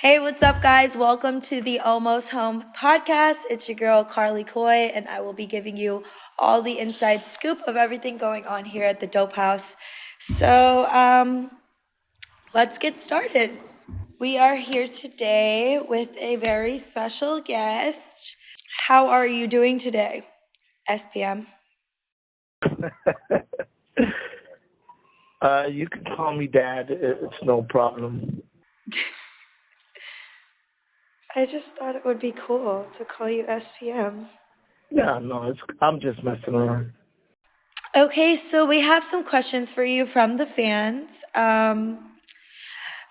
Hey, what's up, guys? Welcome to the Almost Home podcast. It's your girl, Carley Coy, and I will be giving you all the inside scoop of everything going on here at the Dope House. So, let's get started. We are here today with a very special guest. How are you doing today, SPM? You can call me Dad. It's no problem. I just thought it would be cool to call you SPM. Yeah, no, I'm just messing around. Okay, so we have some questions for you from the fans.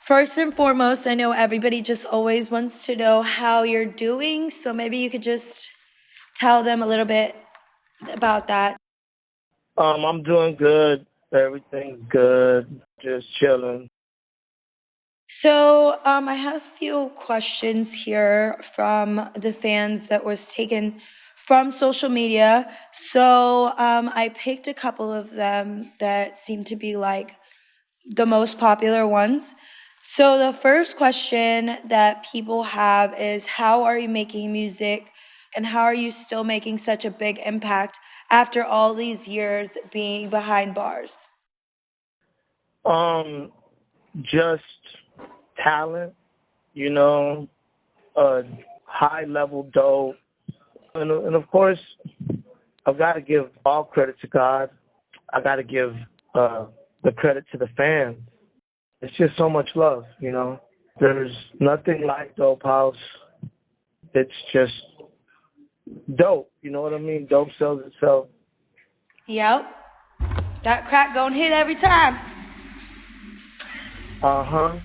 First and foremost, I know everybody just always wants to know how you're doing, so maybe you could just tell them a little bit about that. I'm doing good. Everything's good. Just chilling. So I have a few questions here from the fans that was taken from social media. So I picked a couple of them that seem to be like the most popular ones. So the first question that people have is, how are you making music and how are you still making such a big impact after all these years being behind bars? Just talent, high level dope. And of course, I've got to give all credit to God. I got to give the credit to the fans. It's just so much love, There's nothing like Dope House. It's just dope, you know what I mean? Dope sells itself. Yep. That crack gonna hit every time. Uh-huh.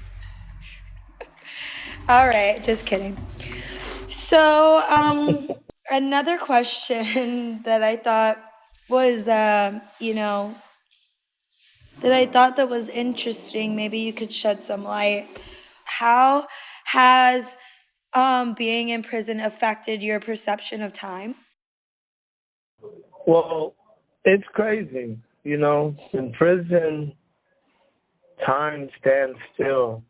All right, just kidding. So, another question that I thought was, that was interesting. Maybe you could shed some light. How has being in prison affected your perception of time? Well, it's crazy, In prison, time stands still.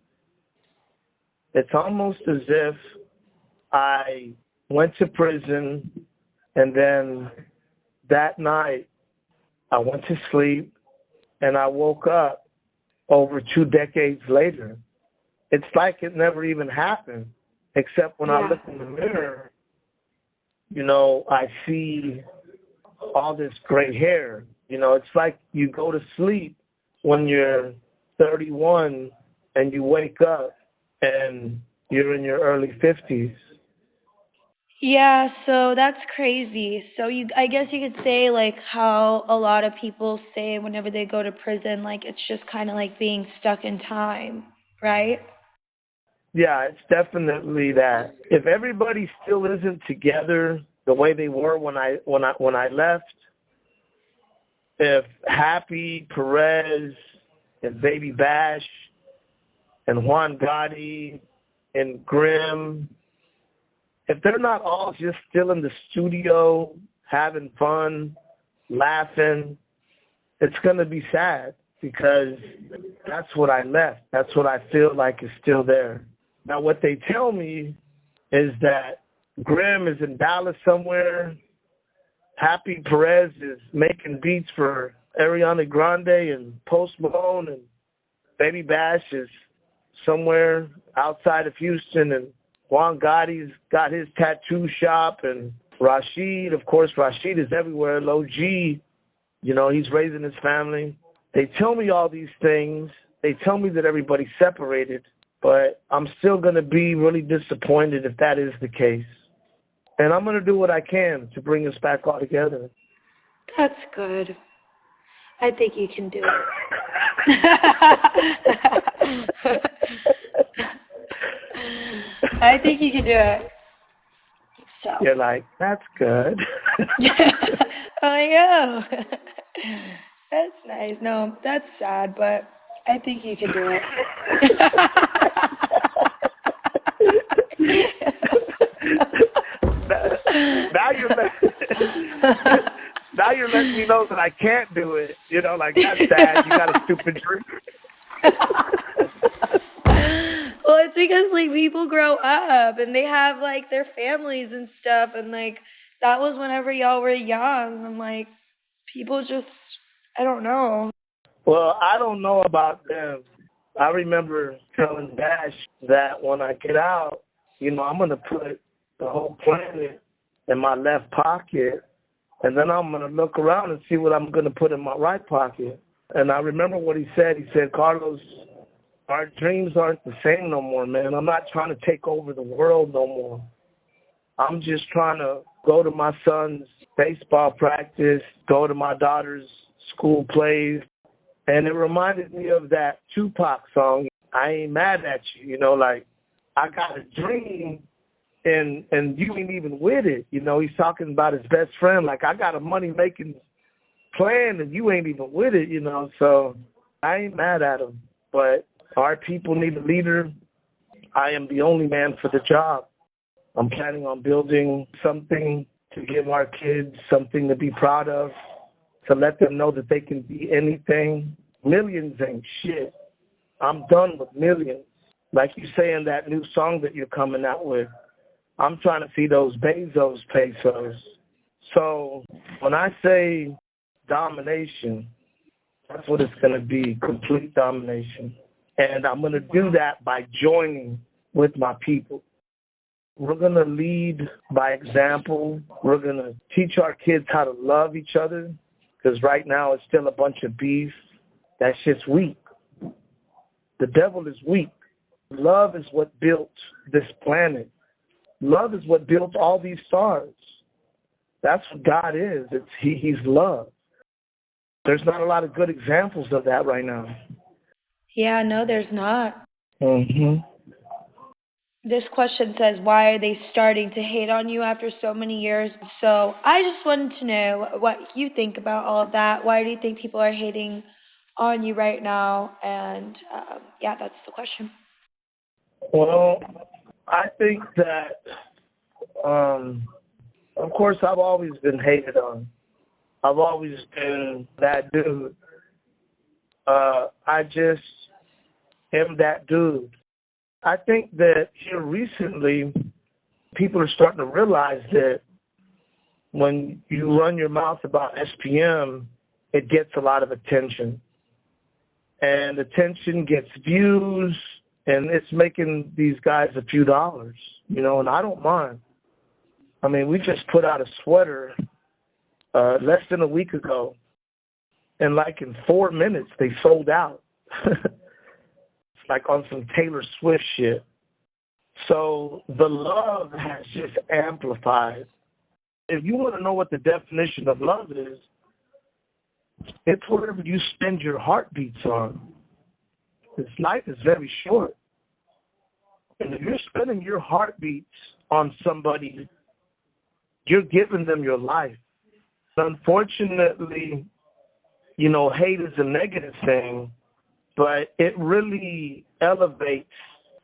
It's almost as if I went to prison and then that night I went to sleep and I woke up over 2 decades later. It's like it never even happened, except when I look in the mirror, I see all this gray hair. It's like you go to sleep when you're 31 and you wake up and you're in your early 50s. Yeah, so that's crazy. So I guess you could say like how a lot of people say whenever they go to prison, like it's just kind of like being stuck in time, right? Yeah, it's definitely that. If everybody still isn't together the way they were when I left, if Happy, Perez, and Baby Bash, and Juan Gotti, and Grimm, if they're not all just still in the studio having fun, laughing, it's going to be sad because that's what I left. That's what I feel like is still there. Now, what they tell me is that Grimm is in Dallas somewhere. Happy Perez is making beats for Ariana Grande and Post Malone, and Baby Bash is somewhere outside of Houston, and Juan Gotti's got his tattoo shop, and Rashid, of course, Rashid is everywhere. Low G, he's raising his family. They tell me all these things. They tell me that everybody's separated, but I'm still going to be really disappointed if that is the case. And I'm going to do what I can to bring us back all together. That's good. I think you can do it. I think you can do it. So you're like, that's good. Oh, yeah. That's nice. No, that's sad, but I think you can do it. Now you're letting me know that I can't do it. Like, that's sad. You got a stupid dream. Well, it's because like people grow up and they have like their families and stuff, and like that was whenever y'all were young, and like people just, I don't know. Well, I don't know about them. I remember telling Dash that when I get out, I'm going to put the whole planet in my left pocket, and then I'm going to look around and see what I'm going to put in my right pocket. And I remember what he said. He said, Carlos, our dreams aren't the same no more, man. I'm not trying to take over the world no more. I'm just trying to go to my son's baseball practice, go to my daughter's school plays. And it reminded me of that Tupac song, I Ain't Mad at You. Like, I got a dream, and you ain't even with it. He's talking about his best friend. Like, I got a money-making plan, and you ain't even with it, So I ain't mad at him. But our people need a leader. I am the only man for the job. I'm planning on building something to give our kids something to be proud of, to let them know that they can be anything. Millions ain't shit. I'm done with millions. Like you say in that new song that you're coming out with, I'm trying to see those Bezos pesos. So when I say domination, that's what it's going to be, complete domination. And I'm going to do that by joining with my people. We're going to lead by example. We're going to teach our kids how to love each other, because right now it's still a bunch of beef. That shit's weak. The devil is weak. Love is what built this planet. Love is what built all these stars. That's what God is. He's love. There's not a lot of good examples of that right now. Yeah, no, there's not. Mm-hmm. This question says, why are they starting to hate on you after so many years? So I just wanted to know what you think about all of that. Why do you think people are hating on you right now? And yeah, that's the question. Well, I think that, of course, I've always been hated on. I've always been that dude. I just am that dude. I think that here recently, people are starting to realize that when you run your mouth about SPM, it gets a lot of attention. And attention gets views, and it's making these guys a few dollars, and I don't mind. I mean, we just put out a sweater less than a week ago, and like in 4 minutes, they sold out. It's like on some Taylor Swift shit. So the love has just amplified. If you want to know what the definition of love is, it's whatever you spend your heartbeats on. This life is very short. And if you're spending your heartbeats on somebody, you're giving them your life. Unfortunately, hate is a negative thing, but it really elevates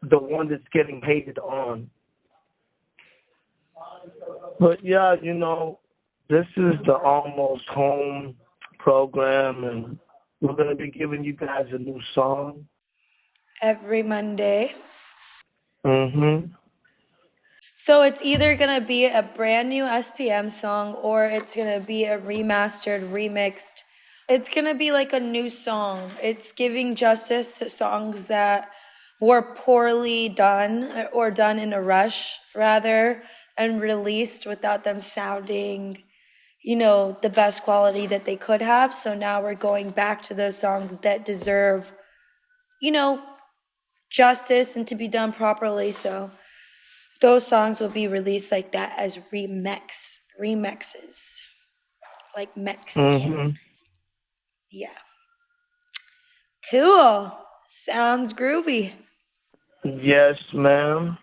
the one that's getting hated on. But yeah, this is the Almost Home program, and we're going to be giving you guys a new song. Every Monday. Mm-hmm. So it's either going to be a brand new SPM song, or it's going to be a remastered, remixed. It's going to be like a new song. It's giving justice to songs that were poorly done, or done in a rush, rather, and released without them sounding, the best quality that they could have. So now we're going back to those songs that deserve, justice and to be done properly. So those songs will be released like that as remixes, like Mexican. Mm-hmm. Yeah. Cool. Sounds groovy. Yes, ma'am.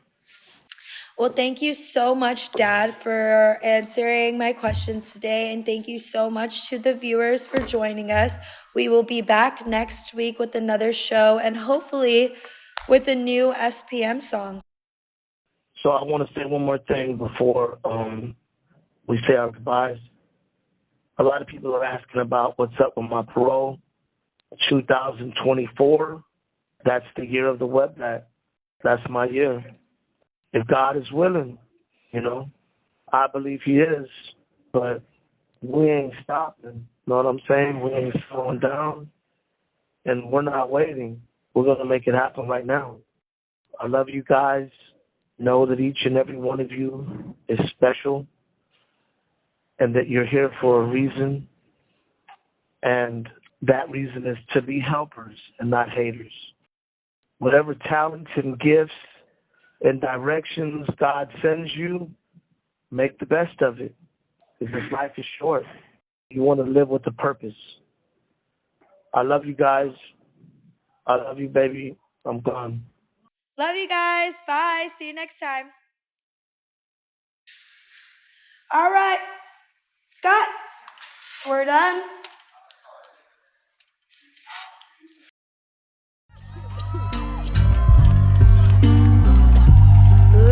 Well, thank you so much, Dad, for answering my questions today. And thank you so much to the viewers for joining us. We will be back next week with another show, and hopefully with a new SPM song. So I want to say one more thing before we say our goodbyes. A lot of people are asking about what's up with my parole. 2024, that's the year of the wetback. that's my year. If God is willing, I believe he is, but we ain't stopping. Know what I'm saying? We ain't slowing down, and we're not waiting. We're going to make it happen right now. I love you guys. Know that each and every one of you is special and that you're here for a reason, and that reason is to be helpers and not haters. Whatever talents and gifts and directions God sends you, make the best of it, because life is short. You want to live with a purpose. I love you guys. I love you, baby. I'm gone. Love you guys. Bye. See you next time. All right. Cut. We're done.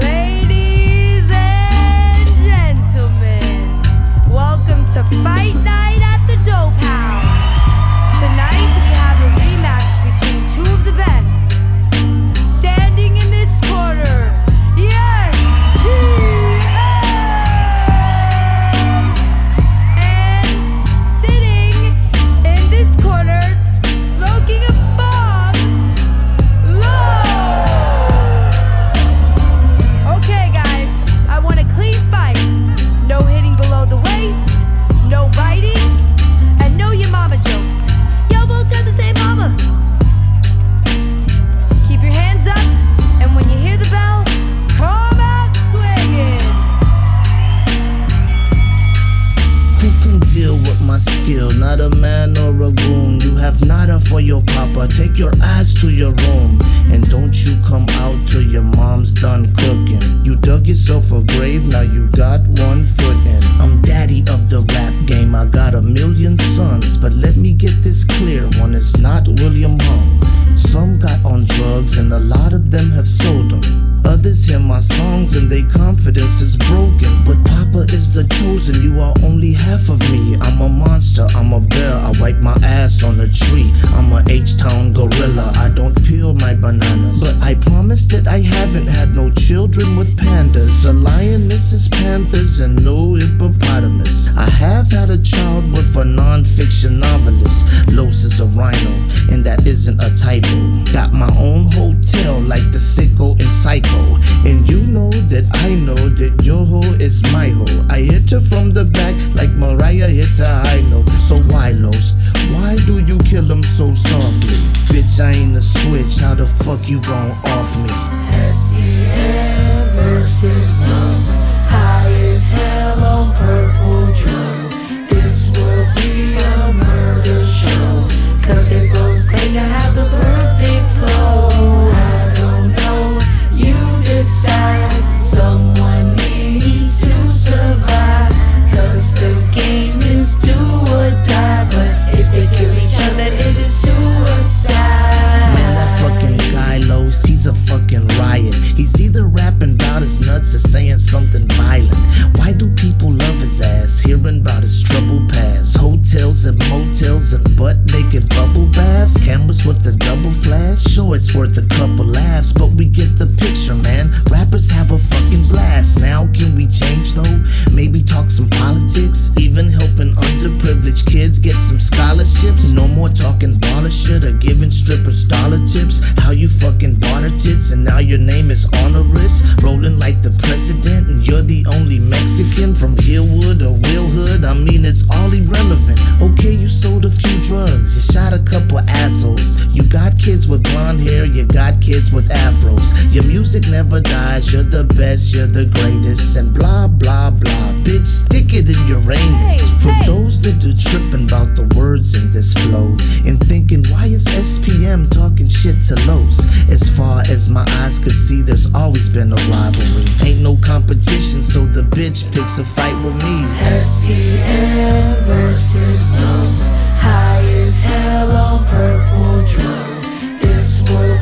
Ladies and gentlemen, welcome to Fight Night at the Dope House. Tonight we have a rematch between two of the best. Standing in this corner, yes, and sitting in this corner, smoking a bomb, low. Okay, guys, I want a clean fight. No hitting below the waist, no biting, and no your mama jokes. Y'all both got the same mama. Keep your hands up, and when you hear the bell, come out swinging. Who can deal with my skill? Not a man or a goon. You have nada for your papa. Take your ass to your room, and don't you come out till your mom's done cooking. You dug yourself a grave, now you got one foot in. I'm daddy of the rap game, I got a million sons, but let me get this clear, one is not William Hung. Some got on drugs and a lot of them have sold them. Others hear my songs and their confidence is broken. But Papa is the chosen, you are only half of me. I'm a monster, I'm a bear, I wipe my ass on a tree. I'm a H-Town gorilla, I don't peel my bananas. But I promise that I haven't had no children with pandas. A lioness is panthers and no hippopotamus. I have had a child with a non-fiction novelist. Los is a rhino, and that isn't a typo. Got my own hotel like the sicko in Psycho. And you know that I know that your hoe is my hoe. I hit her from the back like Mariah hit a high note. So why, Los? Why do you kill him so softly? Bitch, I ain't a switch, how the fuck you gon' off me? SPM versus Los, high as hell on purple drum. This will be a murder show, cause they both claim to have the perfect flow. I don't know, you decide. Someone needs to survive, cause the game is do or die. But if they kill each other, it is suicide. Man, that fucking guy Los, he's a fucking riot. He's either rapping about his nuts or saying something violent. Why do people love his ass? Hearing about his trouble past. Hotels and motels and butt naked bubble baths. Cameras with the double flash. Sure, it's worth a couple laughs, but we get the picture, man. Rappers have a fucking blast. Now can we change though? Maybe talk some politics, even helping underprivileged kids get some scholarships. No more talking baller shit or giving strippers dollar tips. How you fucking barter tits and now your name is honorous. Rolling like the president and you're the only Mexican from Hillwood or Will Hood. I mean, it's all irrelevant. Okay, you sold a few drugs, you shot a couple assholes. You got kids with blonde hair, you got kids with afros. Your music never dies, you're the best, you're the greatest, and blah blah blah. Bitch, stick it in your anus. For those that are tripping about the words in this flow and thinking, why is SPM talking shit to Los? As far as my eyes could see, there's always been a rivalry. Ain't no competition, so the bitch picks a fight with me. SPM versus Los, high as hell on purple drum. This will